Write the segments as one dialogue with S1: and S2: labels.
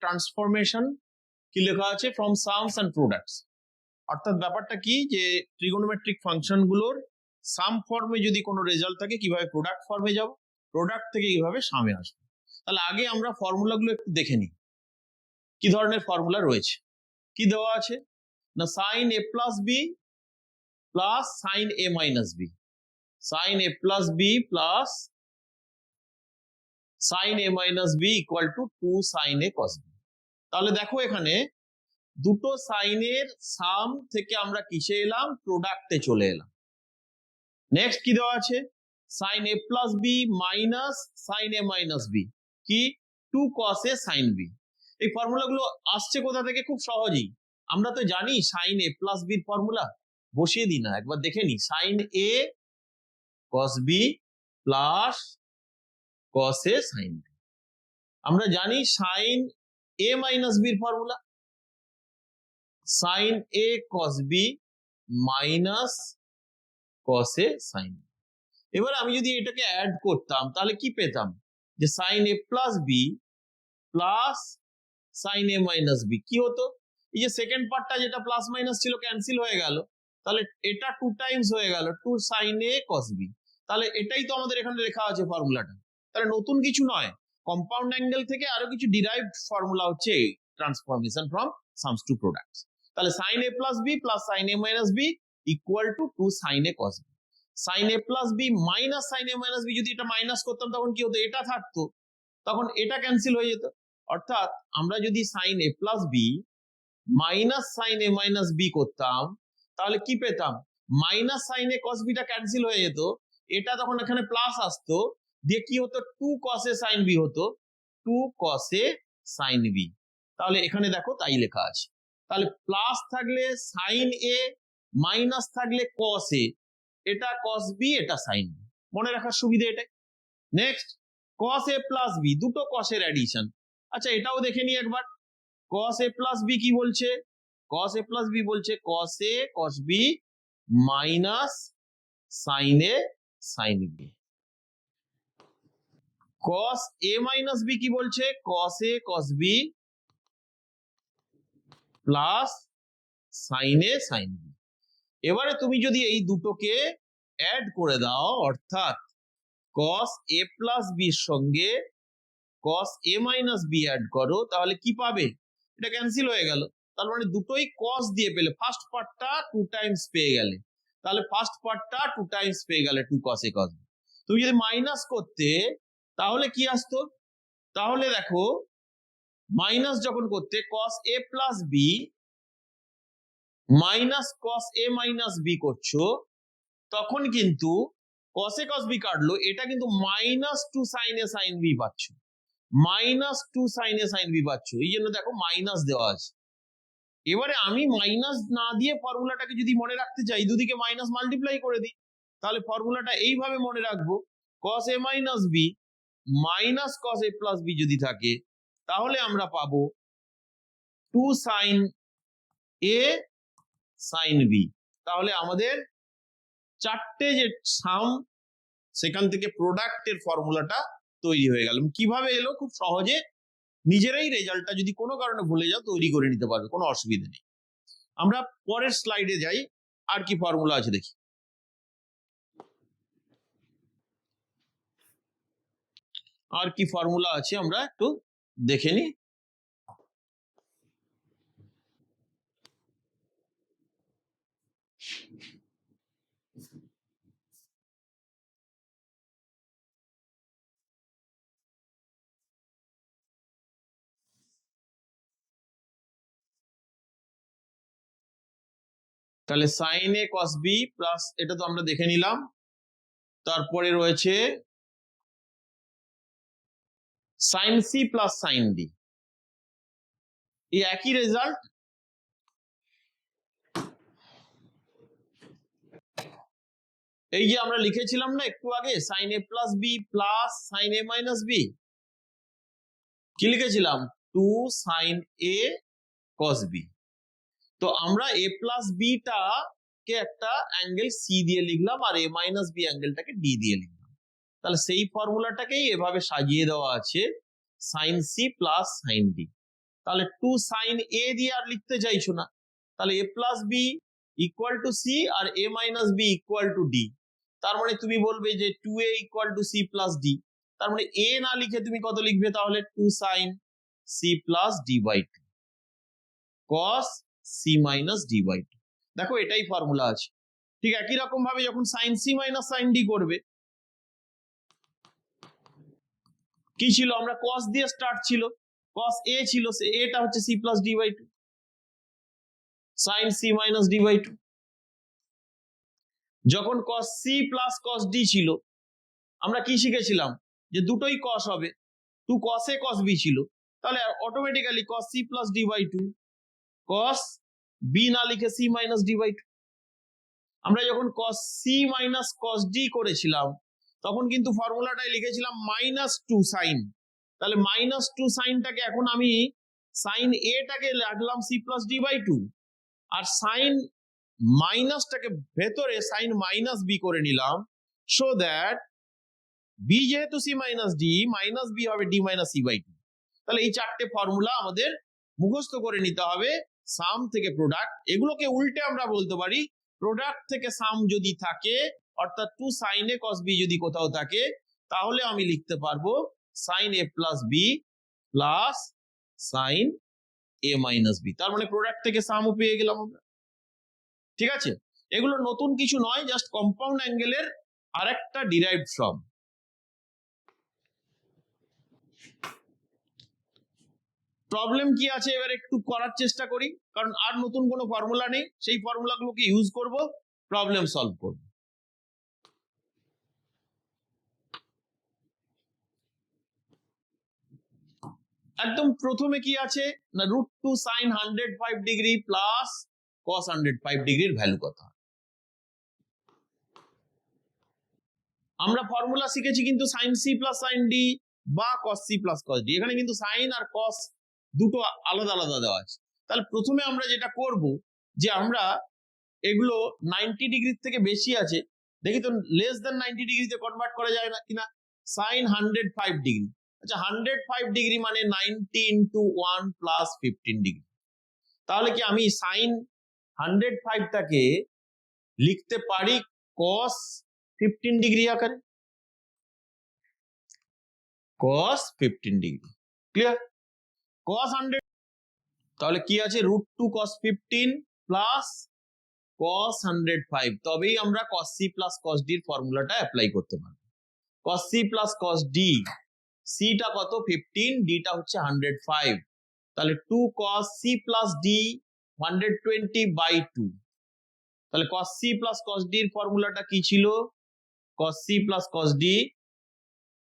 S1: Transformation কি লেখা আছে ফ্রম সামস এন্ড প্রোডাক্টস, অর্থাৎ ব্যাপারটা কি যে ট্রিগোনোমেট্রিক ফাংশন গুলোর সাম ফর্মে যদি কোনো রেজাল্ট থাকে কিভাবে প্রোডাক্ট ফর্মে যাব, প্রোডাক্ট থেকে কিভাবে সামে আসবে। তাহলে আগে আমরা ফর্মুলাগুলো একটু দেখে নিই কি ধরনের ফর্মুলা রয়েছে। কি দেওয়া আছে না, sine A plus B plus sine A minus B, sine A plus B plus sine A minus B equal to 2 sine A cos B. তাহলে দেখো এখানে দুটো সাইনের সাম থেকে আমরা কিসে এলাম, প্রোডাক্টে চলে এলাম। নেক্সট কি দেওয়া আছে, sign A plus B minus sine A minus B কি 2 কস এ সাইন বি। এই ফর্মুলাগুলো আসছে কোথা থেকে, খুব সহজেই আমরা তো জানি সাইন এ প্লাস বির ফর্মুলা, বসিয়ে দিই না, একবার দেখে নি, sign A cos B plus cos A sine B. আমরা জানি সাইন এ মাইনাস বির formula, sign A cos B minus cos A sine B. এবার আমি যদি এটাকে অ্যাড করতাম তাহলে কি পেতাম, যে sign A plus B plus sine A minus B কি হতো, এই যে সেকেন্ড পার্টটা যেটা প্লাস মাইনাস ছিল ক্যান্সেল হয়ে গেল, তাহলে এটা 2 টাইমস হয়ে গেল 2 সাইন এ কস বি। তাহলে এটাই তো আমাদের এখানে লেখা আছে ফর্মুলাটা, তাহলে নতুন কিছু নয়, কম্পাউন্ড অ্যাঙ্গেল থেকে আরো কিছু ডিরাইভড ফর্মুলা হচ্ছে transformation from sums to products. তাহলে sine A plus B plus sine A minus B equal to 2 sine A cos B. Sine A plus B minus sine A minus B, যদি এটা minus করতাম তখন কি হতো, এটা থাকতো, তখন এটা ক্যান্সেল হয়ে যেত। অর্থাৎ আমরা যদি sign A plus B minus sine A minus B করতাম তাহলে কি পেতাম, minus sine A cos beta cancel হয়ে যেত, এটা তখন এখানে প্লাস আসতো, দিয়ে কি হতো 2 কস এ সাইন বি হতো, 2 কস এ সাইন বি। তাহলে এখানে দেখো তাই লেখা আছে। তাহলে প্লাস থাকলে সাইন এ, মাইনাস থাকলে কস এ, এটা কস বি এটা সাইন বি, মনে রাখার সুবিধা এটাই। নেক্সট কস এ প্লাস বি, দুটো কসের অ্যাডিশন। আচ্ছা এটাও দেখে নি একবার, cos a প্লাস বি কি বলছে, cos a প্লাস বি বলছে cos a cos b minus sin a sin b। cos a minus b কি বলছে, cos a cos b plus sin a sin b। এবারে তুমি যদি এই দুটোকে অ্যাড করে দাও, অর্থাৎ cos a প্লাস b এর সঙ্গে cos a minus b add করো, তাহলে কি পাবে, এটা ক্যান্সেল হয়ে গেল, তার মানে দুটোই cos দিয়ে পেলে, ফার্স্ট পার্টটা 2 টাইমস পেয়ে গেলে, তাহলে ফার্স্ট পার্টটা 2 টাইমস পেয়ে গেলে 2 cos a cos b। তুমি যদি মাইনাস করতে তাহলে কি আসতো, তাহলে দেখো মাইনাস যখন করতে cos a plus b minus cos a minus b করছো, তখন কিন্তু cos a cos b কাটলো, এটা কিন্তু minus 2 sin a sin b পাচ্ছ, minus 2 sin a sin b পাচ্ছ, এই জন্য দেখো মাইনাস দেওয়া আছে। এবারে আমি মাইনাস না দিয়ে ফর্মুলাটাকে যদি মনে রাখতে চাই, দুদিকে মাইনাস মাল্টিপ্লাই করে দিই, তাহলে ফর্মুলাটা এইভাবে মনে রাখবো, cos a minus b minus cos a plus b যদি থাকে তাহলে আমরা পাবো 2 sin a sin b। তাহলে আমাদের চারটে যে সাম, সেখান থেকে প্রোডাক্টের ফর্মুলাটা তৈরি হয়ে গেল। কিভাবে এলো, খুব সহজে নিজেরাই রেজাল্টটা যদি কোনো কারণে ভুলে যাও তৈরি করে নিতে পারবে, কোনো অসুবিধা নেই। আমরা পরের স্লাইডে যাই, আর কি ফর্মুলা আছে দেখি। আর কি ফর্মুলা আছে আমরা একটু দেখে নিই। তাহলে sine A cos B plus, এটা তো আমরা দেখে নিলাম, তারপরে রয়েছে sine C plus sine D, এই একই রেজাল্ট। এই যে আমরা লিখেছিলাম না একটু আগে, sign A plus B plus sine A minus B, কি লিখেছিলাম 2 সাইন এ কস বি। তো আমরা এ প্লাস বিটা কে একটা অ্যাঙ্গেল সি দিয়ে লিখলাম, আর এ মাইনাস বি অ্যাঙ্গেলটাকে ডি দিয়ে লিখলাম। তাহলে সেই ফর্মুলাটাকেই এভাবে সাজিয়ে দেওয়া আছে, sine C plus sine D. তাহলে 2 সাইন এ দিয়ে আর লিখতে চাইছো না, তাহলে a plus B equal to C আর a minus B equal to D. তার মানে তুমি বলবে যে 2a equal to C plus D. তার মানে a না লিখে তুমি কত লিখবে তাহলে 2 sine C plus D by 2 cos C minus D by 2। দেখো এটাই ফর্মুলা আছে। ঠিক একই রকম ভাবে যখন sine C minus sine D করবে, কি ছিল, আমরা কস দিয়ে স্টার্ট ছিল, কস এ ছিল, সে এটা হচ্ছে C plus D by 2 sine C minus D by 2। যখন cos C plus cos D ছিল, আমরা কি শিখেছিলাম যে দুটোই কস হবে, 2 কস এ কস বি ছিল, তাহলে automatically cos C plus D by 2 cos B না লিখে সি মাইনাস ডি বাই 2। আমরা যখন cos C minus cos D করেছিলাম তখন কিন্তু ফর্মুলাটাই লিখেছিলাম -2 সাইন। তাহলে -2 সাইনটাকে এখন আমি সাইন এ টাকে রাখলাম সি প্লাস ডি বাই 2 আর সাইন মাইনাসটাকে ভেতরে সাইন মাইনাস বি করে নিলাম, সো দ্যাট বি যেহেতু C minus D, minus B হবে ডি মাইনাস সি বাই 2। তাহলে এই চারটে ফর্মুলা আমাদের মুখস্থ করে নিতে হবে। সাম থেকে প্রোডাক্ট, এগুলোকে উল্টে আমরা বলতে পারি প্রোডাক্ট থেকে সাম যদি থাকে, অর্থাৎ 2 সাইন এ কস বি যদি কোথাও থাকে, তাহলে আমি লিখতে পারবো sign A plus B plus sine A minus B. তার মানে প্রোডাক্ট থেকে সামও পেয়ে গেলাম আমরা। ঠিক আছে, এগুলো নতুন কিছু নয়, জাস্ট কম্পাউন্ড অ্যাঙ্গেলের আরেকটা ডিরাইভড ফর্ম। প্রবলেম কি আছে এবার একটু করার চেষ্টা করি, কারণ আর নতুন কোনো ফর্মুলা নেই, সেই ফর্মুলাগুলোকে ইউজ করব, প্রবলেম সলভ করব। একদম প্রথমে কি আছে না, √2 sin 105 ডিগ্রি প্লাস cos 105 ডিগ্রির ভ্যালু কত। আমরা ফর্মুলা শিখেছি কিন্তু sin c plus sin d বা cos c plus cos d, এখানে কিন্তু sin আর cos দুটো আলাদা আলাদা দেওয়া আছে। তাহলে প্রথমে আমরা যেটা করব যে আমরা এগুলো 90 ডিগ্রির থেকে বেশি আছে, দেখি তো লেস দেন 90 ডিগ্রিতে কনভার্ট করা যায় না কিনা। sin 105 ডিগ্রি, আচ্ছা 105 ডিগ্রি মানে 90 ইন্টু 1 প্লাস 15 ডিগ্রি। তাহলে কি আমি sin 105 টাকে লিখতে পারি cos 15 ডিগ্রি আকারে, cos 15 ডিগ্রি, ক্লিয়ার। cos 100, তাহলে কি আছে √2 cos 15 প্লাস cos 105, তবেই আমরা cos c plus cos d এর ফর্মুলাটা অ্যাপ্লাই করতে পারবো। cos c plus cos d, c টা কত 15, d টা হচ্ছে 105, তাহলে 2 cos c প্লাস d 120/2। তাহলে cos c plus cos d এর ফর্মুলাটা কি ছিল, cos c plus cos d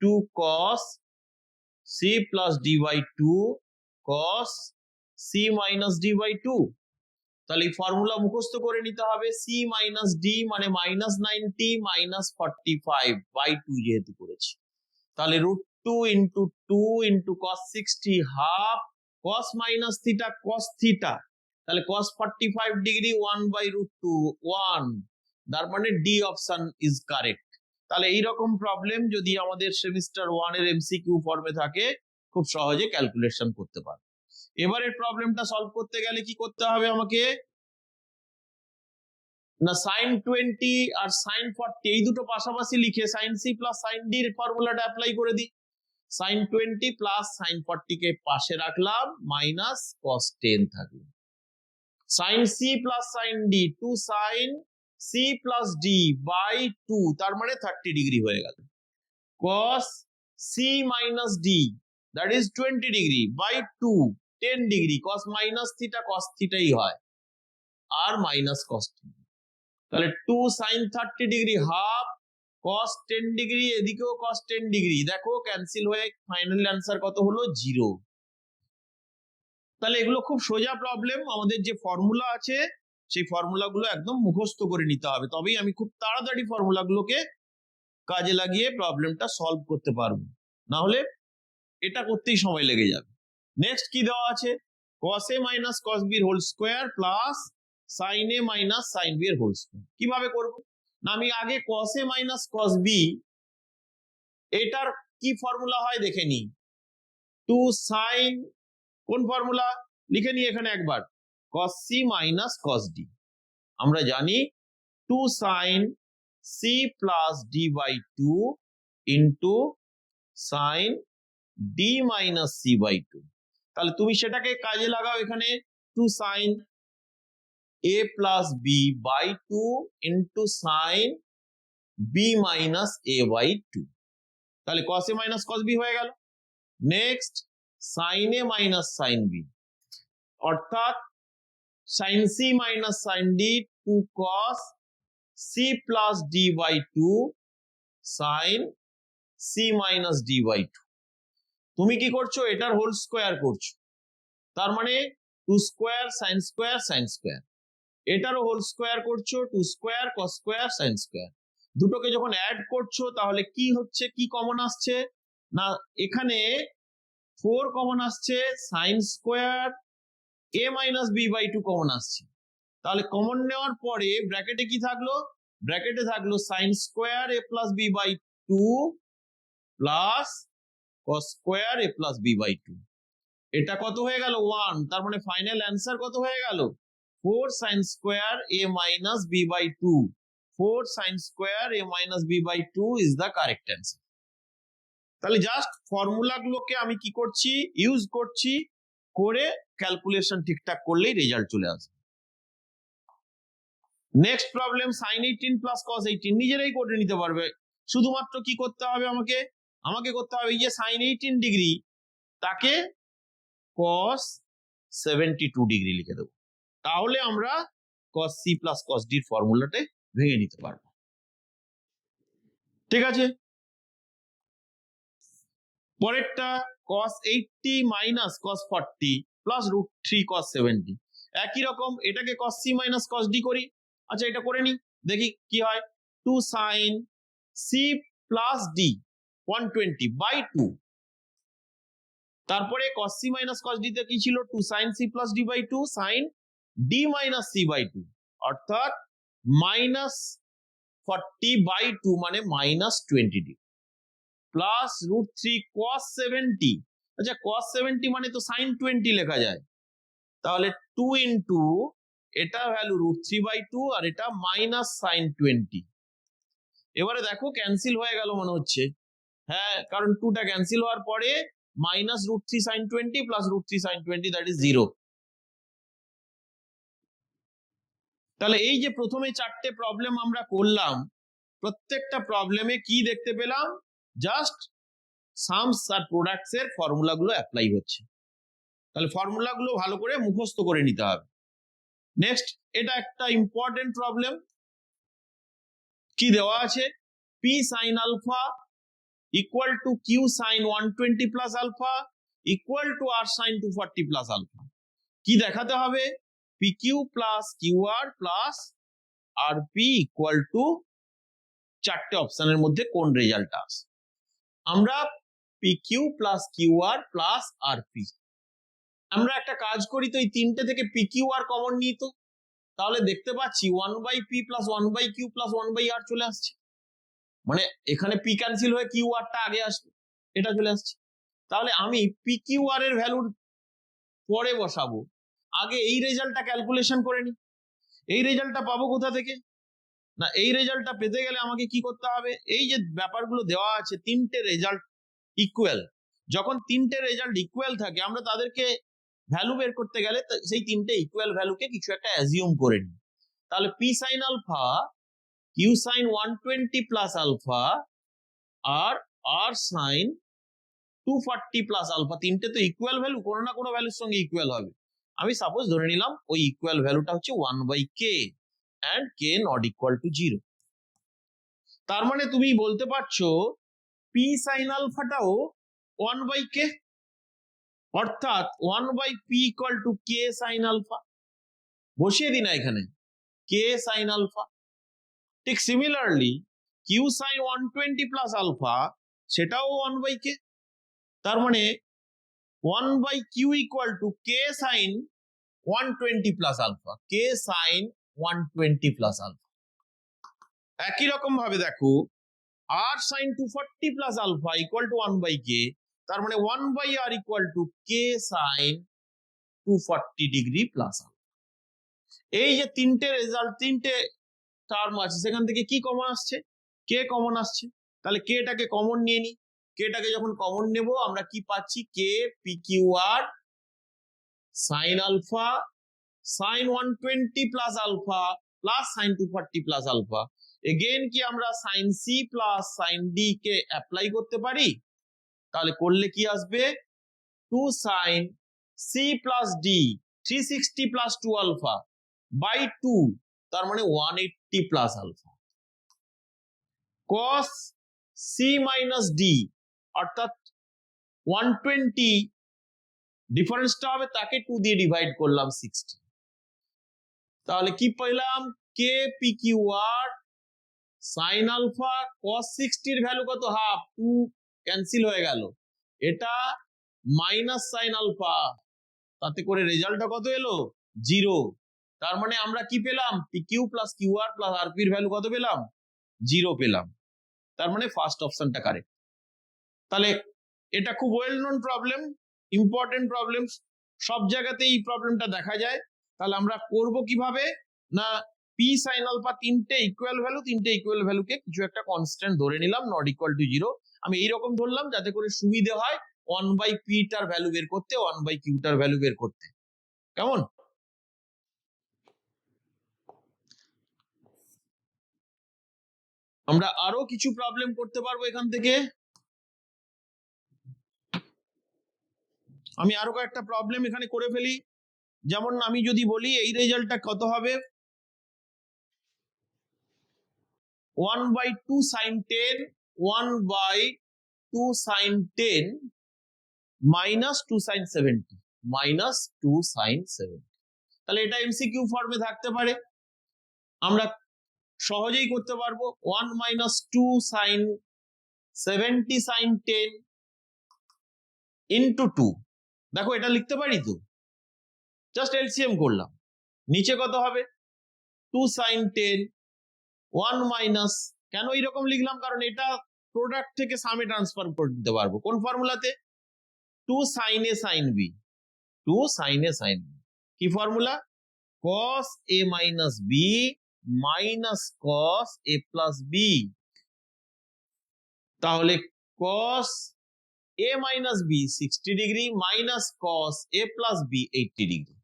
S1: 2 cos c plus d by 2 cos c minus d by 2। তাহলে এই ফর্মুলা মুখস্থ করে নিতে হবে, c মাইনাস d মানে -90 মাইনাস 45/2 যেহেতু করেছি, তাহলে √2 into 2 into cos 60 half cos minus theta cos theta, তাহলে cos 45 ডিগ্রি 1/√2 1, তার মানে ডি অপশন ইজ কারেক্ট। তাহলে এইরকম প্রবলেম যদি আমাদের সেমিস্টার 1 এর এমসিকিউ ফর্মে থাকে, খুব সহজে ক্যালকুলেশন করতে পারবে। এবারের প্রবলেমটা সলভ করতে গেলে কি করতে হবে আমাকে না, sin 20 আর sin 40 এই দুটো পাশাপাশি লিখে sin c plus sin d এর ফর্মুলাটা অ্যাপ্লাই করে দিই। sin 20 প্লাস sin 40 কে পাশে রাখলাম, মাইনাস cos 10 থাকলো, sin c plus sin d 2 sin c plus d by 2, তার মানে 30 ডিগ্রি হয়ে গেল, cos c minus d that is 20 degree by 2 10 degree, cos minus theta cos থিটাই হয় আর মাইনাস cos থিটা, তাহলে 2 sin 30 degree half cos 10 degree, এদিকেও cos 10 degree, দেখো ক্যান্সেল হয়ে ফাইনাল অ্যান্সার কত হলো 0। তাহলে এগুলো খুব সোজা প্রবলেম, আমাদের যে ফর্মুলা আছে সেই ফর্মুলাগুলো একদম মুখস্থ করে নিতে হবে, তবেই আমি খুব তাড়াতাড়ি ফর্মুলাগুলোকে কাজে লাগিয়ে প্রবলেমটা সলভ করতে পারবো, না হলে এটা করতেই সময় লেগে যাবে। নেক্সট কি দেওয়া আছে, cos a minus cos b এর whole square plus sin a minus sin b এর হোল স্কয়ার। কিভাবে করব না, আমি আগে cos a minus cos b এটার কি ফর্মুলা হয় দেখে নি, 2 sin, কোন ফর্মুলা লিখে নিই এখানে একবার, cos c minus cos d। আমরা জানি 2 sin c plus d by 2 into sin d minus c by 2। তাহলে তুমি সেটাকে কাজে লাগাও, এখানে 2 sin a plus b by 2 into sin b minus a by 2। তাহলে cos a minus cos b হয়ে গেল। Next sin a minus sin b, অর্থাৎ sin c minus sin d 2 cos c plus d by 2 sin c minus d by 2। তুমি কি করছো, এটার whole square করছো, তার মানে 2 square sin square sin square. এটারও হোল স্কোয়ার করছো, 2 square cos square sin square. দুটোকে যখন অ্যাড করছো তাহলে কি হচ্ছে, কি কমন আসছে না, এখানে 4 কমন আসছে, sin square a minus b by 2 common আসছে। তাহলে কমন নেওয়ার পরে ব্র্যাকেটে কি থাকলো, ব্র্যাকেটে থাকলো sin square a plus b by 2 plus cos square a plus b by 2। এটা কত হয়ে গেল 1, তার মানে ফাইনাল অ্যান্সার কত হয়ে গেল 4 sin square a minus b by 2। 4 sin square a minus b by 2 is the correct answer। তাহলে জাস্ট ফর্মুলা গুলোকে আমি কি করছি, ইউজ করছি, করে ক্যালকুলেশন ঠিকঠাক করলেই রেজাল্ট চলে আসবে। Next problem sin 18 plus cos 18, নিজেরাই করে নিতে পারবে। শুধুমাত্র কি করতে হবে, আমাকে করতে হবে এই যে sin 18 ডিগ্রি তাকে cos 72 ডিগ্রি লিখে দেবো, তাহলে আমরা cos c plus cos d এর ফর্মুলাতে ভেঙে নিতে পারবো। ঠিক আছে, পরেরটা cos 80 minus cos 40 plus √3 cos 70। একই রকম এটাকে cos c minus cos d করি। আচ্ছা এটা করে নি, দেখি কি হয়। 2 sin c plus d 120 by 2, তারপরে cos c minus cos d তে কি ছিল 2 sin c plus d by 2 sin d minus c by 2, অর্থাৎ মাইনাস 40 বাই 2 মানে মাইনাস 20 ডিগ্রি, প্লাস √3 cos 70। আচ্ছা cos 70 মানে তো sin 20 লেখা যায়, তাহলে 2 ইন্টু এটা ভ্যালু √3 বাই 2 আর এটা মাইনাস sin 20। এবারে দেখো ক্যান্সেল হয়ে গেল মনে হচ্ছে, হ্যাঁ কারণ 2টা ক্যান্সেল হওয়ার পরে minus √3 sin 20 plus √3 sin 20 that is 0। তাহলে এই যে প্রথমে 4টে প্রবলেম আমরা করলাম, প্রত্যেকটা প্রবলেমে কি দেখতে পেলাম, জাস্ট সামস আর প্রোডাক্টস এর ফর্মুলা গুলো অ্যাপ্লাই হচ্ছে। তাহলে ফর্মুলা গুলো ভালো করে মুখস্থ করে নিতে হবে। নেক্সট এটা একটা ইম্পর্টেন্ট প্রবলেম, কি দেওয়া আছে, p sin alpha equal to q sin 120 plus alpha equal to r sin 240 plus alpha. কি দেখাতে হবে, pq plus qr plus rp equal to 4টে অপশনের মধ্যে কোন রেজাল্টটা আসে। আমরা pq plus qr plus rp, আমরা একটা কাজ করি তো এই 3টে থেকে pqr কমন নিই তো, তাহলে দেখতে পাচ্ছি 1/p plus 1/q plus 1/r চলে আসছে, মানে এখানে p ক্যান্সেল হয়ে qr টা আগে আসবে, এটা চলে আসছে। তাহলে আমি pqr এর ভ্যালুর পরে বসাবো, আগে এই রেজাল্টটা ক্যালকুলেশন করে নি। এই রেজাল্টটা পাবো কোথা থেকে না, এই রেজাল্টটা পেতে গেলে আমাকে কি করতে হবে, এই যে ব্যাপারগুলো দেওয়া আছে 3টে রেজাল্ট ইকুয়াল, যখন 3টে রেজাল্ট ইকুয়াল থাকে আমরা তাদেরকে ভ্যালু বের করতে গেলে সেই 3টে ইকুয়াল ভ্যালুকে কিছু একটা অ্যাজিউম করে নিই। তাহলে p sin alpha q sin 120 plus alpha আর r sin 240 প্লাস আলফা, 3টে তো ইকুয়াল ভ্যালু, কোনো না কোনো ভ্যালুর সঙ্গে ইকুয়াল হবে। আমি সাপোজ ধরে নিলাম ওই ইকুয়াল ভ্যালুটা হচ্ছে 1/k and k not equal to 0। তার মানে তুমি বলতে পারছো p sin আলফাটাও 1/k, অর্থাৎ 1/p equal to k sin alpha. বসিয়ে দিন এখানে k sin আলফা। ঠিক similarly q sin 120 plus alpha সেটাও 1/k, তার মানে 1/q equal to k sin 120 plus alpha, k sin 120 plus alpha. একই রকম ভাবে দেখো r sin 240 plus alpha equal to 1/k, তার মানে 1/r equal to k sin 240 degree plus alpha. এই যে তিনটে রেজাল্ট, তিনটে টার্ম আছে, সেখান থেকে কি কমন আসছে? কে কমন আসছে। তাহলে কে টাকে কমন নিয়ে নি। কে টাকে যখন কমন নেব আমরা কি পাচ্ছি? K P Q R sine alpha sine 120 plus alpha plus sine 240 plus alpha. Again কি আমরা sine C plus sine D কে অ্যাপ্লাই করতে পারি? তাহলে করলে কি আসবে? 2 sine C plus D 360 plus 2 alpha by 2, তার মানে 180 plus alpha. cos C minus D অর্থাৎ 120, ডিফারেন্সটা হবে তাকে 2 দিয়ে ডিভাইড করলাম 60। তাহলে কি পেলাম? কে P Q R sine alpha cos 60 এর ভ্যালু কত? হাফ, 2 ক্যান্সেল হয়ে গেল। এটা মাইনাস সাইন আলফা, তাতে করে রেজাল্টটা কত এলো? 0। তার মানে আমরা কি পেলাম? P Q plus Q R plus আর পি এর ভ্যালু কত পেলাম? 0 পেলাম। তার মানে ফার্স্ট অপশনটা কারেক্ট। তাহলে এটা খুব well known problem, important problem, সব জায়গাতেই এই প্রবলেমটা দেখা যায়। তাহলে আমরা করব কিভাবে না, পি সাইন আলফা তিনটে ইকুয়াল ভ্যালু, তিনটে ইকুয়াল ভ্যালুকে কিছু একটা কনস্ট্যান্ট ধরে নিলাম, নট ইকুয়াল টু 0। আমি এইরকম ধরলাম যাতে করে সুবিধে হয় 1/p টার ভ্যালু বের করতে, 1/q টার ভ্যালু বের করতে। কেমন? আমরা আরো কিছু প্রবলেম করতে পারবো এখান থেকে। আমি আরো কয়েকটা প্রবলেম এখানে করে ফেলি। যেমন আমি যদি বলি এই রেজাল্টটা কত হবে? 1/2 sin 10 1/2 sin 10 minus 2 sin 70 minus 2 sin 70। তাহলে এটা এমসিকিউ ফর্মে থাকতে পারে, আমরা সহজেই করতে পারবো। 1 minus 2 sin 70 sin 10 into 2। দেখো এটা লিখতে পারি তো, জাস্ট এলসিএম করলাম। নিচে কত হবে? 2 sin 10 1 মাইনাস, কেন এরকম লিখলাম? কারণ এটা প্রোডাক্ট থেকে সামে ট্রান্সফার করে দিতে পারবো। কোন ফর্মুলাতে? 2 sin a sin b, 2 sin a sin b। কি formula? cos a minus b minus cos a plus b। তাহলে cos a minus b 60 degree minus cos a plus b 80 degree.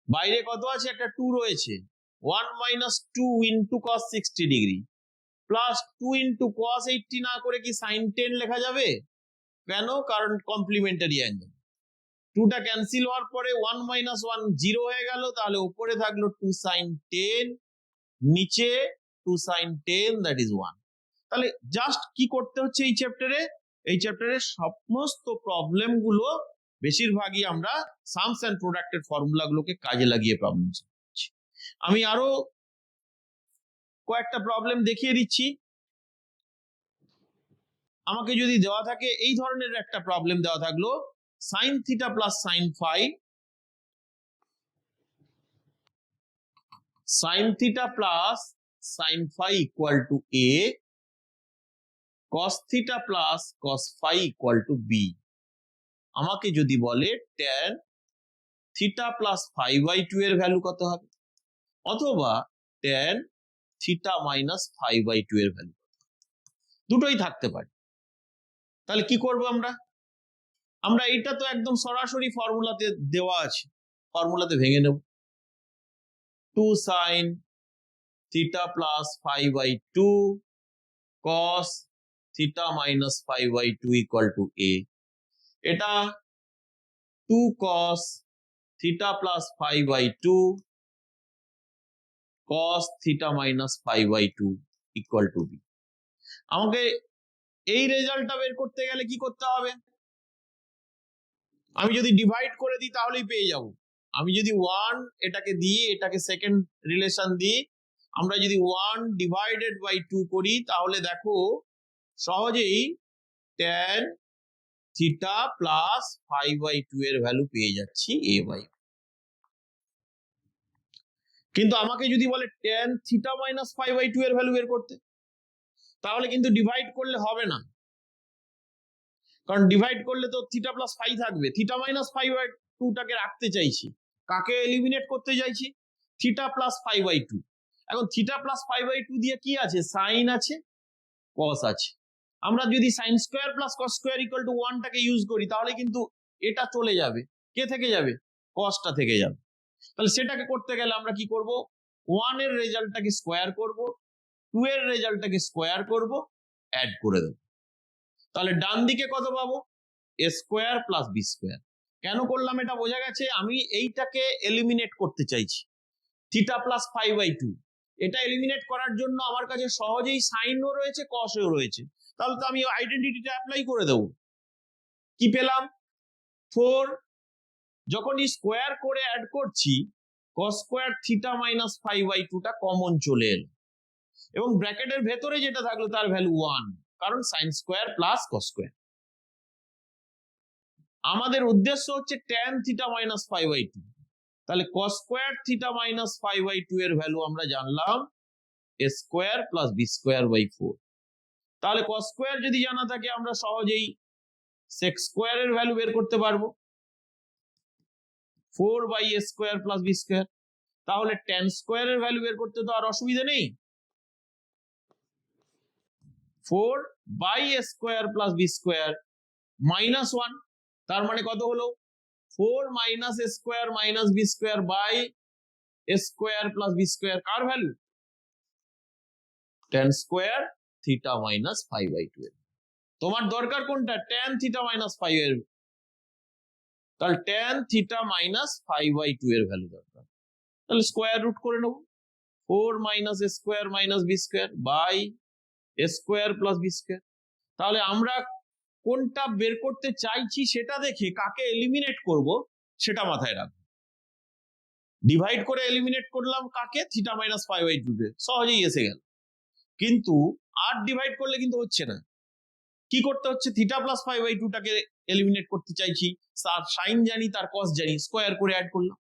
S1: বাইরে কত আছে? একটা 2 রয়েছে। 1 minus 2 into cos 60 degree plus 2 into cos 80 না করে কি sin 10 লেখা যাবে? কেন? কারণ কমপ্লিমেন্টারি অ্যাঙ্গেল। 2টা ক্যান্সেল হওয়ার পরে 1 minus 1 0 হয়ে গেল। তাহলে উপরে থাকলো 2 sin 10, নিচে 2 sin 10, দ্যাট ইজ 1। তাহলে জাস্ট কি করতে হচ্ছে এই চ্যাপ্টারে? এই চ্যাপ্টারে সমস্ত প্রবলেম গুলো বেশিরভাগই আমরা সামস এন্ড প্রোডাক্টের ফর্মুলা গুলোকে কাজে লাগিয়ে প্রবলেম করছি। আমি আরো কয়েকটা প্রবলেম দেখিয়ে দিচ্ছি। আমাকে যদি দেওয়া থাকে এই ধরনের একটা প্রবলেম দেওয়া থাকলো, sin theta plus sin phi, sin theta plus sin phi equal to a, cos theta plus cos phi equal to b। আমাকে যদি বলে tan theta plus phi by 2 এর ভ্যালু কত হবে, অথবা tan theta minus phi by 2 এর value, দুটোই থাকতে পারে। তাহলে কি করব আমরা? আমরা এটা তো একদম সরাসরি ফর্মুলাতে দেওয়া আছে, ফর্মুলাতে ভেঙে নেব। 2 sin theta plus phi by 2 cos theta minus phi by 2 equal to a। এটা 2 cos theta plus phi by 2 cos theta minus phi by 2 equal to b। আমাকে এই রেজাল্টটা বের করতে গেলে কি করতে হবে? আমি যদি ডিভাইড করে দিই তাহলেই পেয়ে যাব। আমি যদি 1 এটাকে দিই, এটাকে সেকেন্ড রিলেশন দিই, আমরা যদি 1 ডিভাইডেড বাই 2 করি তাহলে দেখো সহজেই tan theta plus phi by 2 এর ভ্যালু পেয়ে যাচ্ছি a বাই। কিন্তু আমাকে যদি বলে tan theta minus phi by 2 এর ভ্যালু বের করতে, তাহলে কিন্তু ডিভাইড করলে হবে না, কারণ ডিভাইড করলে তো থিটা প্লাস ফাই থাকবে, থিটা মাইনাস ফাই বাই 2টাকে রাখতে চাইছি, কাকে এলিমিনেট করতে চাইছি? Theta plus 5/2। এখন থিটা প্লাস 5/2 দিয়ে কি আছে? সাইন আছে, কস আছে। আমরা যদি sine square plus cos square equal to 1টাকে ইউজ করি তাহলে কিন্তু এটা চলে যাবে, কে থেকে যাবে? কসটা থেকে যাবে। তাহলে সেটাকে করতে গেলে আমরা কি করব? 1 এর রেজাল্টটাকে স্কোয়ার করব, 2 এর রেজাল্টটাকে স্কোয়ার করব, অ্যাড করে দেব। তাহলে ডান দিকে কত পাবো? এ স্কোয়ার প্লাস বি স্কোয়ার। কেন করলাম এটা বোঝা গেছে? আমি এইটাকে এলিমিনেট করতে চাইছি, থিটা প্লাস 5/2। এটা এলিমিনেট করার জন্য আমার কাছে সহজেই সাইনও রয়েছে, কসও রয়েছে। তাহলে তো আমি আইডেন্টিটিটা অ্যাপ্লাই করে দেবো। কি পেলাম? 4। যখন স্কোয়ার করে অ্যাড করছি, কস স্কোয়ার থিটা মাইনাস 5/2টা কমন চলে এলো, এবং ব্র্যাকেটের ভেতরে যেটা থাকলো তার ভ্যালু 1, কারণ sign square plus cos square. আমাদের উদ্দেশ্য হচ্ছে ট্যান থিটা মাইনাস 5/2। তাহলে কস স্কোয়ার থিটা মাইনাস 5/2 এর ভ্যালু আমরা জানলাম A square plus B square by 4। তাহলে কস স্কোয়ার যদি জানা থাকে আমরা সহজেই সেক স্কোয়ার এর ভ্যালু বের করতে পারবো, 4/a square plus B square. তাহলে ট্যান স্কোয়ার এর ভ্যালু বের করতে তো আর অসুবিধা নেই। 4/a square plus B square minus 1, তার মানে কত হলো? 4 minus A square minus B square by A square plus B square. কার value? Tan square theta minus 5/2 এর। তোমার দরকার কোনটা? ট্যান থিটা মাইনাস 5 এর। তাহলে ট্যান থিটা মাইনাস 5/2 এর ভ্যালু দরকার। তাহলে স্কোয়ার রুট করে নেব, 4 minus A square minus B square by A square plus B square. তাহলে আমরা কোনটা বের করতে চাইছি সেটা দেখে কাকে এলিমিনেট করব সেটা মাথায় রাখবো। ডিভাইড করে এলিমিনেট করলাম কাকে? থিটা মাইনাস 5/2 তে, সহজেই এসে গেল। কিন্তু 8 ডিভাইড করলে কিন্তু হচ্ছে না। কি করতে হচ্ছে? থিটা প্লাস 5/2টাকে এলিমিনেট করতে চাইছি, তার সাইন জানি, তার কস জানি, স্কোয়ার করে অ্যাড করলাম।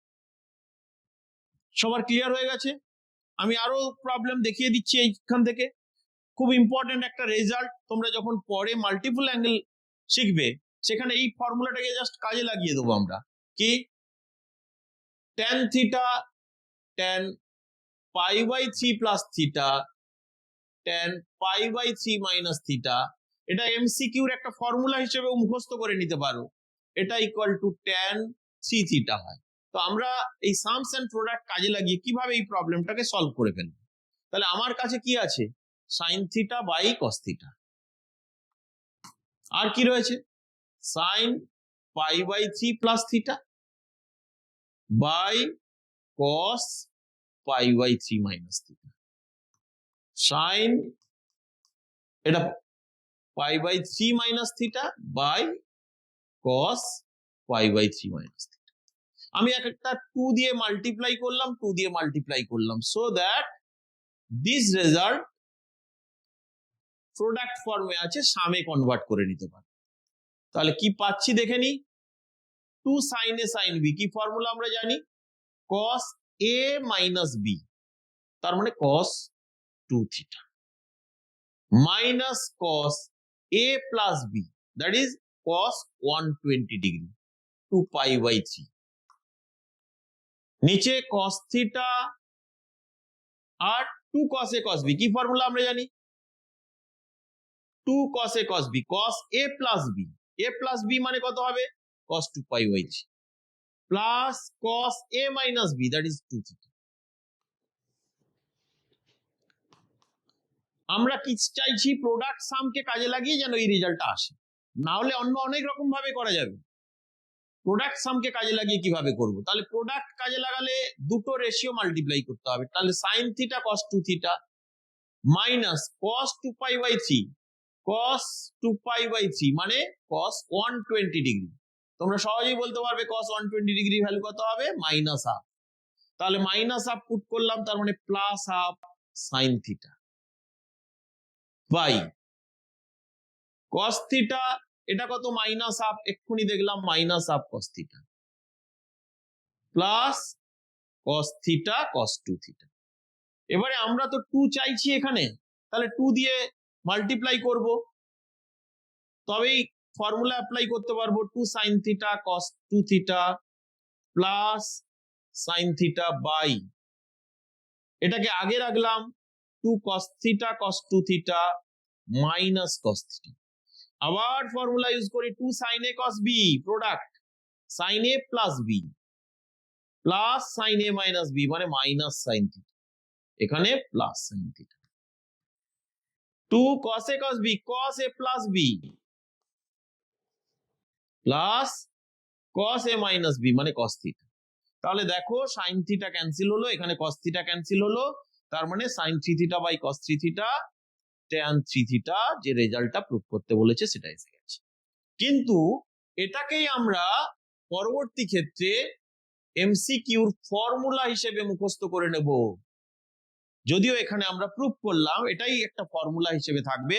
S1: সবার ক্লিয়ার হয়ে গেছে? আমি আরো প্রবলেম দেখিয়ে দিচ্ছি এইখান থেকে। খুব ইম্পর্টেন্ট একটা রেজাল্ট, তোমরা যখন পরে মাল্টিপল অ্যাঙ্গেল শিখবে সেখানে এই ফর্মুলাটাকে জাস্ট কাজে লাগিয়ে দেবো আমরা। কি? Tan theta tan π/3 plus theta tan π/3 minus theta, এটা এমসিকিউর একটা ফর্মুলা হিসেবে মুখস্থ করে নিতে পারো। এটা ইকুয়াল টু ট্যান 3 থিটা হয়। তো আমরা এই সামস এন্ড প্রোডাক্ট কাজে লাগিয়ে কিভাবে এই প্রবলেমটাকে সলভ করে ফেলবো? তাহলে আমার কাছে কি আছে? Sine theta by cos theta. আর কি রয়েছে? Sine π/3 plus theta by cos π/3 minus theta. Sine এটা π/3 minus theta by cos π/3 minus theta. আমি একটা 2 দিয়ে মাল্টিপ্লাই করলাম, 2 দিয়ে মাল্টিপ্লাই করলাম, so that this result product ফর্মে আছে, সামে কনভার্ট করে নিতে পারে। তাহলে কি পাচ্ছি দেখে নি? 2 sin a sin b, কি ফর্মুলা আমরা জানি? cos a মাইনাস b, তার মানে cos 2 theta minus cos a plus b, that is cos 120 degree, 2π/3। নিচে cos থিটা আর 2 cos a cos b, কি ফর্মুলা আমরা জানি? 2 cos a cos b, cos a plus b, a plus b মানে কত হবে? cos 2π/3 plus cos a minus b, that is 2 theta. আমরা কি চাইছি? প্রোডাক্ট সামকে কাজে লাগিয়ে যেন এই রেজাল্টটা আসে, না হলে অন্য অনেক রকম ভাবে করা যাবে। প্রোডাক্ট সামকে কাজে লাগিয়ে কিভাবে করব? তাহলে প্রোডাক্ট কাজে লাগালে দুটো রেশিও মাল্টিপ্লাই করতে হবে। তাহলে sine theta cos 2 theta minus cos 2π/3, cos 2π/3 মানে cos 120 ডিগ্রি। তোমরা সহজেই বলতে পারবে cos 120 ডিগ্রি ভ্যালু কত হবে? Minus half. তাহলে মাইনাস হাফ পুট করলাম, তার মানে plus half sine theta by cos theta, এটা কত? মাইনাস হাফ, এক্ষুনি দেখলাম minus half cos theta plus cos theta cos 2 theta. এবারে আমরা তো 2 চাইছি এখানে, তাহলে 2 দিয়ে মাল্টিপ্লাই করব, তবেই ফর্মুলা অ্যাপ্লাই করতে পারবো। 2 sin theta cos 2 theta plus sine theta by, এটাকে আগে রাখলাম 2 cos theta cos 2 theta minus cos theta. আবার ফর্মুলা ইউজ করি 2 sin a cos b, product sin a plus b plus sin a minus b মানে minus sine theta, এখানে plus sine theta. 2 cos a cos b, cos a plus b plus cos a minus b মানে cos theta. তাহলে দেখো sine theta cancel হলো, এখানে cos theta cancel হলো, তার মানে sin 3 theta by cos 3 theta tan 3 theta, যে রেজাল্টটা প্রুভ করতে বলেছে সেটা এসে গেছে। কিন্তু এটাকেই আমরা পরবর্তী ক্ষেত্রে এমসিকিউর ফর্মুলা হিসেবে মুখস্থ করে নেব। যদিও এখানে আমরা প্রুভ করলাম, এটাই একটা ফর্মুলা হিসেবে থাকবে,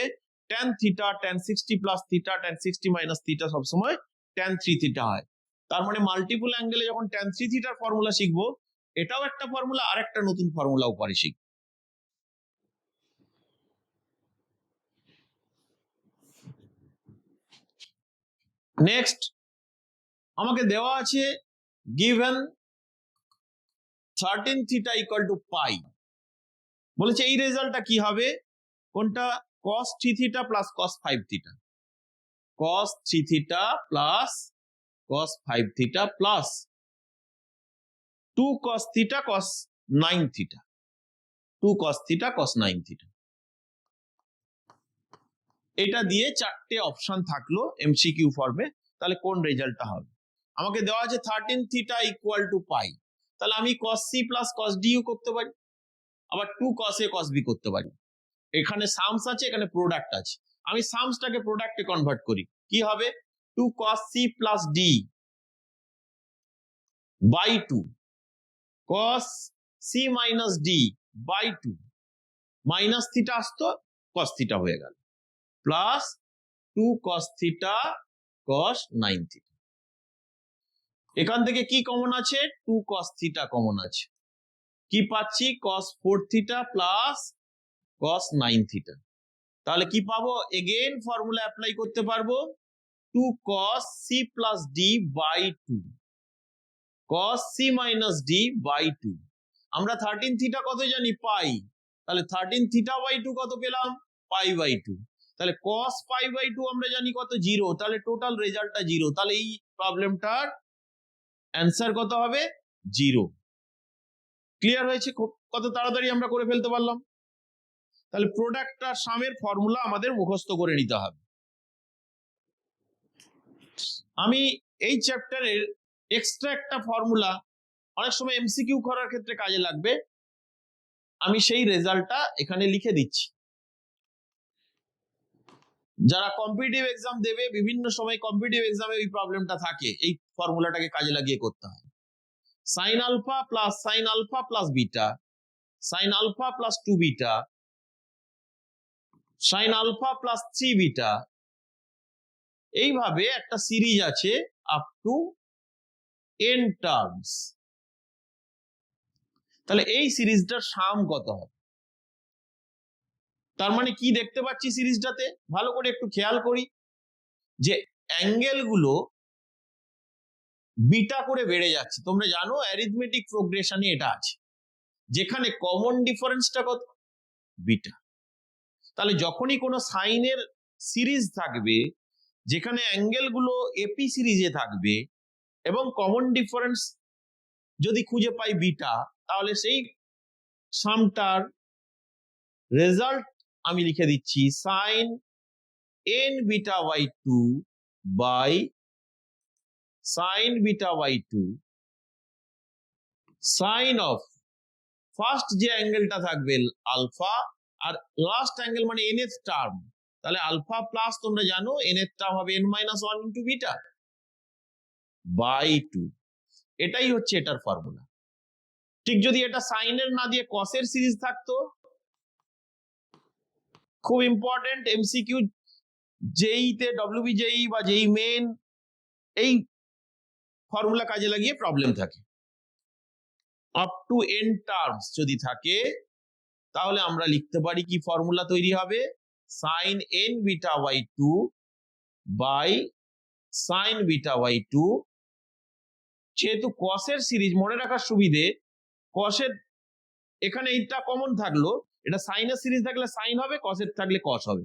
S1: tan theta tan 60 plus theta tan 60 minus theta সবসময় tan 3 থিটা হয়। তার মানে মাল্টিপল অ্যাঙ্গেলে যখন tan 3 থিটার ফর্মুলা শিখবো, এটাও একটা ফর্মুলা, আর একটা নতুন ফর্মুলা উপরে শিখবো। নেক্সট আমাকে দেওয়া আছে given 13 থিটা ইকুয়াল টু পাই, বলেছে এই রেজাল্টটা কি হবে, কোনটা, cos 3 theta plus cos 5 theta, cos 3 theta plus cos 5 theta plus 2 cos theta cos 9 theta, 2 cos theta cos 9 theta. এটা দিয়ে চারটে অপশন থাকলো এমসিকিউ ফর্মে, তাহলে কোন রেজাল্টটা হবে। আমাকে দেওয়া আছে 13 থিটা ইকুয়াল টু পাই, তাহলে আমি cos c plus cos d করতে পারি, আবার 2 cos a cos b করতে পারি। এখানে সামস আছে, এখানে প্রোডাক্ট আছে, আমি সামসটাকে প্রোডাক্টে কনভার্ট করি, কি হবে 2 cos c plus d by 2 cos c minus d by 2, minus theta আসতো cos থিটা হয়ে গেল, plus 2 cos theta cos 9 theta. এখান থেকে কি কমন আছে, 2 cos থিটা কমন আছে, কি পাচ্ছি cos 4 theta plus cos 9 theta. তাহলে কি পাবো, এগেইন ফর্মুলা অ্যাপ্লাই করতে পারবো, 2 cos c plus d by 2 cos c minus d by 2। আমরা 13 থিটা কত জানি, পাই, তাহলে 13 থিটা বাই 2 কত পেলাম, পাই বাই 2, তাহলে cos পাই বাই 2 আমরা জানি কত, 0, তাহলে টোটাল রেজাল্টটা 0, তাহলে এই প্রবলেমটার অ্যান্সার কত হবে, 0। ক্লিয়ার হয়েছে, কত তাড়াতাড়ি আমরা করে ফেলতে পারলাম। তাহলে প্রোডাক্ট আর সামের ফর্মুলা আমাদের মুখস্থ করে নিতে হবে। আমি এই চ্যাপ্টারের এক্সট্রা একটা ফর্মুলা অনেক সময় এমসিকিউ করার ক্ষেত্রে কাজে লাগবে, আমি সেই রেজাল্টটা এখানে লিখে দিচ্ছি। যারা কম্পিটিটিভ এক্সাম দেবে, বিভিন্ন সময় কম্পিটিটিভ এক্সামে এই প্রবলেমটা থাকে, এই ফর্মুলাটাকে কাজে লাগিয়ে করতে হয়। Sine alpha plus beta, sine alpha plus 2 beta, sine alpha plus 3 beta, এইভাবে একটা সিরিজ আছে আপ টু n টার্মস। তাহলে এই সিরিজটার সাম কত হবে, তার মানে কি দেখতে পাচ্ছি সিরিজটাতে, ভালো করে একটু খেয়াল করি যে অ্যাঙ্গেল গুলো বিটা করে বেড়ে যাচ্ছে। তোমরা জানো অ্যারিথমেটিক প্রোগ্রেশনে এটা আছে, যেখানে কমন ডিফারেন্সটা কত, বিটা। তাহলে যখনই কোনো সাইনের সিরিজ থাকবে যেখানে অ্যাঙ্গেল গুলো এপি সিরিজে থাকবে এবং কমন ডিফারেন্স যদি খুঁজে পাই বিটা, তাহলে সেই সামটার রেজাল্ট আমি লিখে দিচ্ছি sine n beta by 2 by sine beta by 2 sine of first যে অ্যাঙ্গেলটা থাকবে আলফা, আর লাস্ট অ্যাঙ্গেল মানে nth টার্ম, তাহলে আলফা প্লাস তোমরা জানো nth টার্ম হবে n minus 1 into beta by 2। এটাই হচ্ছে এটার ফর্মুলা। ঠিক যদি এটা সাইনের না দিয়ে কসের সিরিজ থাকতো, খুব ইম্পর্টেন্ট এমসিকিউ জেইতে, ডব্লিউবিজেই বা জেই মেন, এই ফর্মুলা কাজে লাগিয়ে প্রবলেম থাকে। আপ টু n টার্মস যদি থাকে, তাহলে আমরা লিখতে পারি কি ফর্মুলা তৈরি হবে, sine n beta by 2 by sine beta by 2 যেহেতু কসের সিরিজ মনে রাখার সুবিধে, কসের এখানে এইটা কমন থাকলো, এটা সাইনের সিরিজ থাকলে সাইন হবে, কসের থাকলে কস হবে।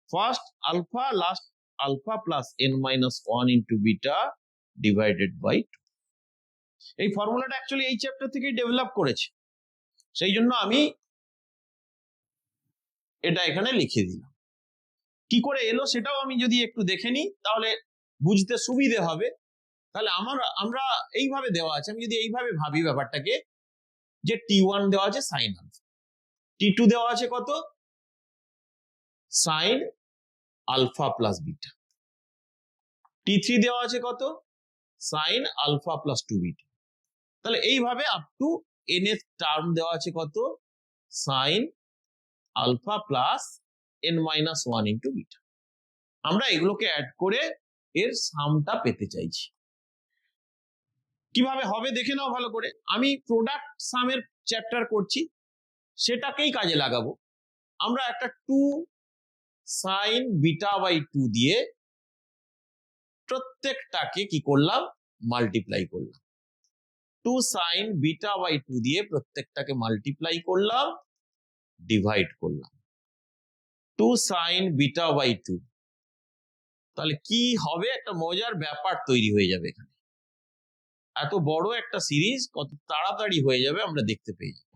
S1: First alpha last alpha plus n minus 1 into beta divided by 2। এই ফর্মুলাটা অ্যাকচুয়ালি এই চ্যাপ্টার থেকেই ডেভেলপ করেছে, সেই জন্য আমি এটা এখানে লিখে দিলাম। কি করে এলো সেটাও আমি যদি একটু দেখে নিই তাহলে বুঝতে সুবিধে হবে। তাহলে আমরা এইভাবে দেওয়া আছে, আমি যদি এইভাবে ভাবি ব্যাপারটাকে, যে t1 দেওয়া আছে সাইন আলফা, t2 দেওয়া আছে কত sine alpha plus beta, t3 দেওয়া আছে কত সাইন আলফা প্লাস 2 বিটা। তাহলে এইভাবে আপ টু n এর টার্ম দেওয়া আছে কত sine alpha plus n minus 1 into beta. আমরা এগুলোকে অ্যাড করে এর সামটা পেতে চাইছি। কিভাবে হবে দেখে নাও ভালো করে। আমি প্রোডাক্ট সামের চ্যাপ্টার করছি, সেটাকেই কাজে লাগাবো। আমরা একটা 2 সাইন বিটা বাই 2 দিয়ে প্রত্যেকটাকে কি করলাম মাল্টিপ্লাই করলাম। 2 সাইন বিটা বাই 2 দিয়ে প্রত্যেকটাকে মাল্টিপ্লাই করলাম, ডিভাইড করলাম। 2 সাইন বিটা বাই 2, তাহলে কি হবে, একটা মজার ব্যাপার তৈরি হয়ে যাবে এখানে। এত বড় একটা সিরিজ কত তাড়াতাড়ি হয়ে যাবে আমরা দেখতে পেয়ে যাব।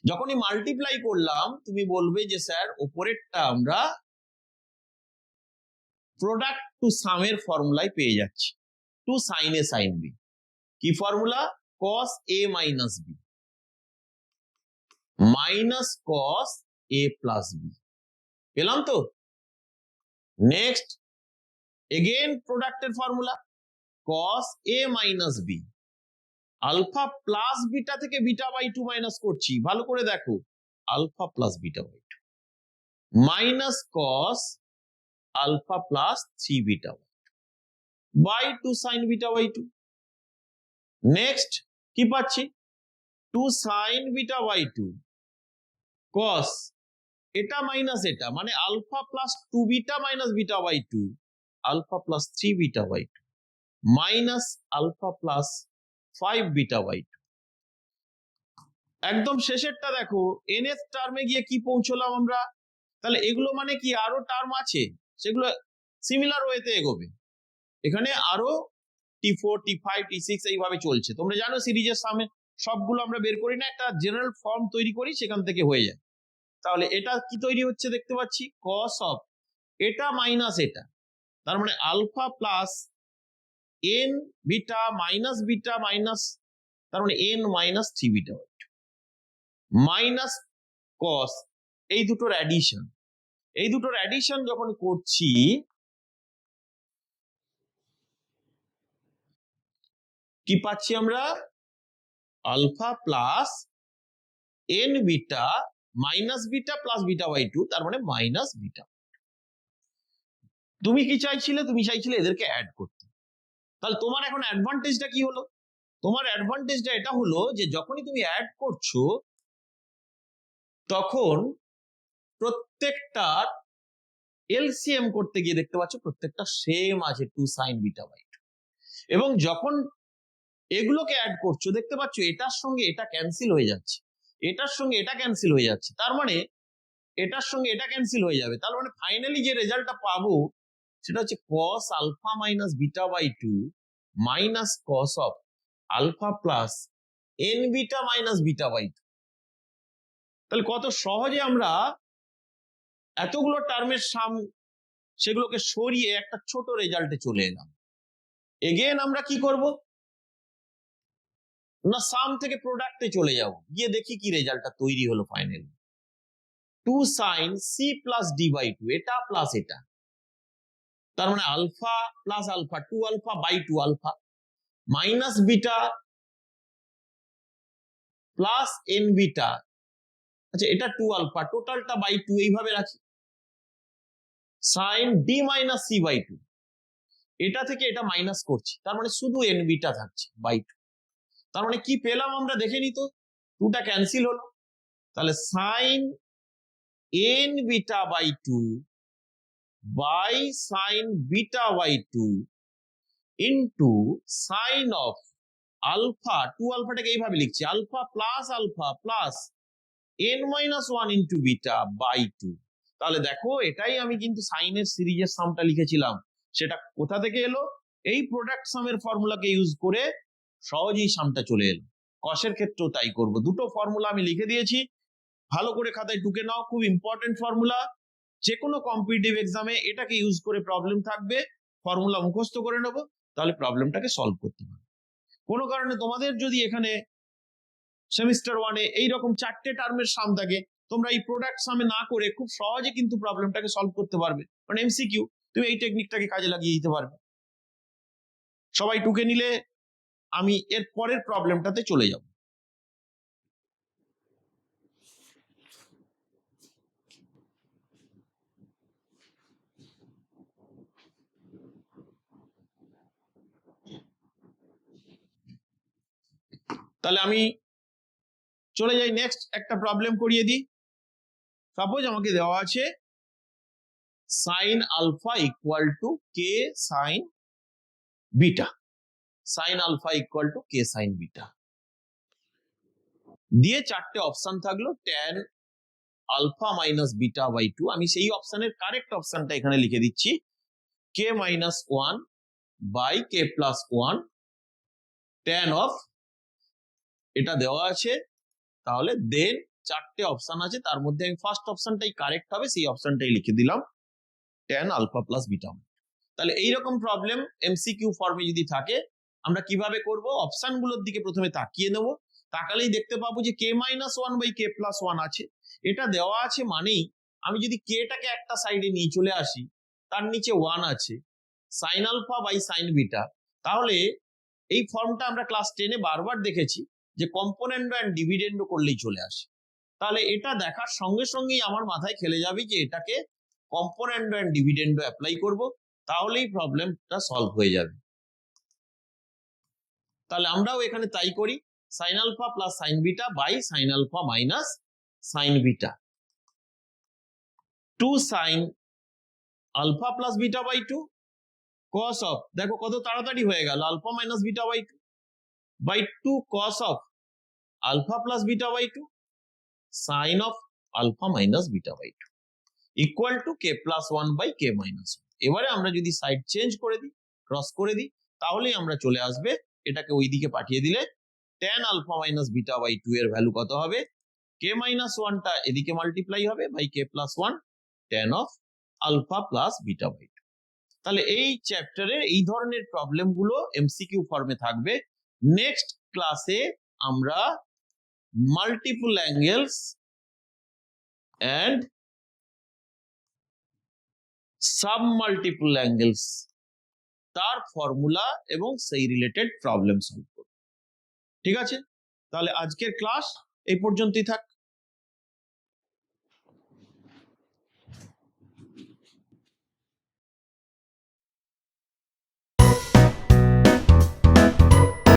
S1: যখনই মাল্টিপ্লাই করলাম তুমি বলবে যে স্যার উপরেরটা আমরা প্রোডাক্ট টু সামের ফর্মুলায় পেয়ে যাচ্ছি। 2 সাইন এ সাইন বি, কি formula cos a minus B minus cos a plus B, পেলাম তো। নেক্সট এগেন প্রোডাক্টের formula cos a minus B, alpha plus beta থেকে বিটা বাই 2 মাইনাস করছি, ভালো করে দেখো alpha plus beta by 2 minus cos alpha plus 3 beta by 2 sine beta by 2। Next কি পাচ্ছি 2 সাইন বিটা বাই 2 cos এটা minus এটা, মানে alpha plus 2 beta minus beta by 2 alpha plus 3 beta by 2 minus alpha plus 5 beta by 2। একদম শেষেরটা দেখো n এর টার্মে গিয়ে কি পৌঁছলাম আমরা। তাহলে এগুলো মানে কি আরো টার্ম আছে, সেগুলো সিমিলার ওয়েতে এগোবে। এখানে আরো t4 t5 t6 এইভাবে চলছে। তোমরা জানো সিরিজের সামনে সবগুলো আমরা বের করি না, একটা জেনারেল ফর্ম তৈরি করি, সেখান থেকে হয়ে যায়। তাহলে এটা কি তৈরি হচ্ছে দেখতে পাচ্ছি cos অফ এটা মাইনাস এটা, তার মানে alpha plus n beta minus তার মানে n minus 3 beta minus cos, এই দুটোর অ্যাডিশন। এই দুটোর অ্যাডিশন যখন করছি কি পাচ্ছি আমরা alpha plus n beta minus beta plus beta by 2, তার মানে মাইনাস বিটা। তুমি কি চাইছিলে, তুমি চাইছিলে এদেরকে অ্যাড করতে। তাহলে তোমার এখন অ্যাডভান্টেজটা কি হলো, তোমার অ্যাডভান্টেজটা এটা হলো যে যখনই তুমি অ্যাড করছো তখন প্রত্যেকটার এলসিএম করতে গিয়ে দেখতে পাচ্ছ প্রত্যেকটা সেম আছে 2 সাইন বিটা বাই 2। এবং যখন এগুলোকে অ্যাড করছো দেখতে পাচ্ছ এটার সঙ্গে এটা ক্যান্সেল হয়ে যাচ্ছে, এটার সঙ্গে এটা ক্যান্সেল হয়ে যাচ্ছে, তার মানে এটার সঙ্গে এটা ক্যান্সেল হয়ে যাবে। তার মানে ফাইনালি যে রেজাল্টটা পাবো সেটা হচ্ছে cos alpha minus beta by 2 minus cos of alpha plus n beta minus beta by 2। তাহলে কত সহজে আমরা এতগুলো টার্মের সেগুলোকে সরিয়ে একটা ছোট রেজাল্টে চলে এলাম। এগেন আমরা কি করব না সাম থেকে প্রোডাক্টে চলে যাব, গিয়ে দেখি কি রেজাল্টটা তৈরি হলো finally. 2 sine C plus D by 2 এটা প্লাস এটা, তার মানে alpha plus alpha 2 alpha by 2 alpha minus beta plus N beta, আচ্ছা এটা 2 আলফা টোটালটা বাই 2 এইভাবে রাখি, sine D minus C by 2 এটা থেকে এটা মাইনাস করছি, তার মানে শুধু এন বিটা থাকছে বাই 2। তার মানে কি পেলাম আমরা দেখে নি তো, 2টা ক্যান্সেল হলো, তাহলে sine N beta by 2 by sine beta by 2 into sine of alpha, 2 আলফাটাকে এইভাবে লিখছি, alpha plus n minus 1 into beta by 2। তাহলে দেখো এটাই আমি কিন্তু সাইনের সিরিজের সামটা লিখেছিলাম, সেটা কোথা থেকে এলো? এই প্রোডাক্ট সামের ফর্মুলাকে ইউজ করে সহজেই সামটা চলে এলো। কসের ক্ষেত্রেও তাই করব। দুটো ফর্মুলা আমি লিখে দিয়েছি, ভালো করে খাতায় টুকে নাও, খুব ইম্পর্টেন্ট ফর্মুলা। যে কোনো কম্পিটিটিভ এক্সামে এটাকে ইউজ করে প্রবলেম থাকবে, ফর্মুলা মুখস্থ করে নেব, তাহলে প্রবলেমটাকে সলভ করতে পারবে। কোনো কারণে তোমাদের যদি এখানে সেমিস্টার 1-এ এইরকম 4টে টার্মের সাম থাকে, তোমরা এই প্রোডাক্ট সামে না করে খুব সহজে কিন্তু প্রবলেমটাকে সলভ করতে পারবে, মানে এমসিকিউ, তুমি এই টেকনিকটাকে কাজে লাগিয়ে দিতে পারবে। সবাই টুকে নিলে আমি এর পরের প্রবলেমটাতে চলে যাব। তাহলে আমি চলে যাই নেক্সট একটা প্রবলেম করিয়ে দিই। সাপোজ আমাকে দেওয়া আছে sine alpha equal to K sine beta, sine alpha equal to K sine beta দিয়ে 4টে অপশন থাকলো, tan alpha minus beta by 2। আমি সেই অপশনের কারেক্ট অপশনটা এখানে লিখে দিচ্ছি, K minus 1 by K plus 1 tan of, এটা দেওয়া আছে। তাহলে দেন 4টে অপশন আছে, তার মধ্যে আমি ফার্স্ট অপশনটাই কারেক্ট হবে, সেই অপশনটাই লিখে দিলাম, ট্যান আলফা প্লাস বিটা। তাহলে এইরকম প্রবলেম এমসিকিউ ফর্মে যদি থাকে আমরা কিভাবে করব? অপশনগুলোর দিকে প্রথমে তাকিয়ে নেব, তাকালেই দেখতে পাবো যে কে মাইনাস 1 বাই কে প্লাস 1 আছে। এটা দেওয়া আছে মানেই আমি যদি কেটাকে একটা সাইডে নিয়ে চলে আসি, তার নিচে 1 আছে, sine alpha by sine beta, তাহলে এই ফর্মটা আমরা ক্লাস 10-এ বারবার দেখেছি যে কম্পোনেন্ট এন্ড ডিভিডেন্ড করলেই চলে আসে। তাহলে এটা দেখার সঙ্গে সঙ্গেই আমার মাথায় খেলে যাবে যে এটাকে কম্পোনেন্ট এন্ড ডিভিডেন্ড অ্যাপ্লাই করব, তাহলেই প্রবলেমটা সলভ হয়ে যাবে। তাহলে আমরাও এখানে তাই করি, sine alpha plus sine beta by sine alpha minus sine beta, 2 sine alpha plus beta by 2 cos of, দেখো কত তাড়াতাড়ি হয়ে গেল, alpha minus beta by 2 by 2 cos of alpha plus beta by 2 sine of alpha minus beta by 2 equal to K plus 1 by K minus 1। এবারে আমরা যদি side change করে দিই, ক্রস করে দিই, তাহলেই আমরা চলে আসবে, এটাকে ওই দিকে পাঠিয়ে দিলে tan alpha minus beta by 2 এর ভ্যালু কত হবে? কে মাইনাস 1টা এদিকে মাল্টিপ্লাই হবে by K plus 1 tan of alpha plus beta by 2। তাহলে এই চ্যাপ্টারের এই ধরনের প্রবলেমগুলো এমসিকিউ ফর্মে থাকবে। নেক্সট ক্লাসে আমরা multiple angles and sub multiple angles তার ফর্মুলা এবং সেই রিলেটেড প্রবলেম সলভ করব। ঠিক আছে, তাহলে আজকের ক্লাস এই পর্যন্তই থাক।